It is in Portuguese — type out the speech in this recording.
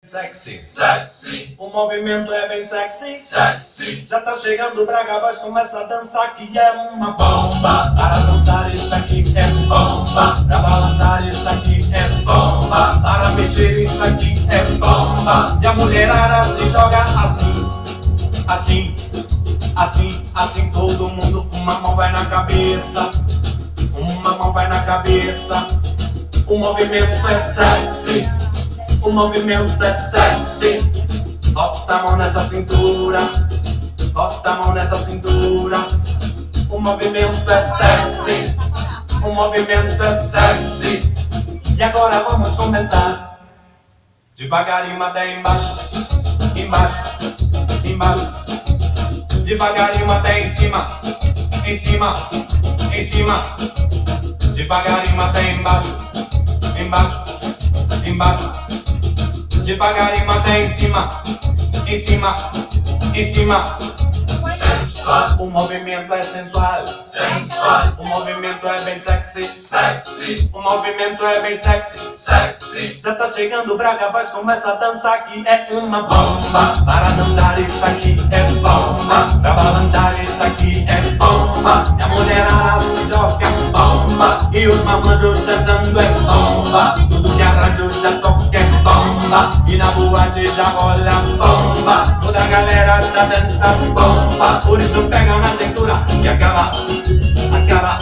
Sexy, sexy, o movimento é bem sexy, sexy. já tá chegando Braga Baixo, começa a dançar que é uma Bomba, para dançar isso aqui é bomba, pra balançar isso aqui é bomba, para mexer isso aqui é bomba. e a mulherada se joga assim, assim, assim, assim, todo mundo, uma mão vai na cabeça, uma mão vai na cabeça, o movimento é sexy. O movimento é sexy. Bota a mão nessa cintura, bota a mão nessa cintura. O movimento é sexy. O movimento é sexy. E agora vamos começar devagarinho até embaixo, embaixo, embaixo. Devagarinho até em cima, em cima, em cima. Devagarinho até embaixo, embaixo, embaixo. Devagarinho até em cima, em cima, em cima. Sensual, O movimento é sensual, sensual, o movimento é bem sexy, sexy, o movimento é bem sexy. sexy. Já tá chegando Braga Baixo, começa a dançar que é uma bomba. Para dançar isso aqui é bomba, pra balançar isso aqui é bomba. E a mulherada se joga bomba, e os malandros dançando é bomba. Tudo que a rádio já toca é bomba, e na boate já rola bomba. Toda a galera já dança bomba, por isso pega na cintura e acaba, acaba.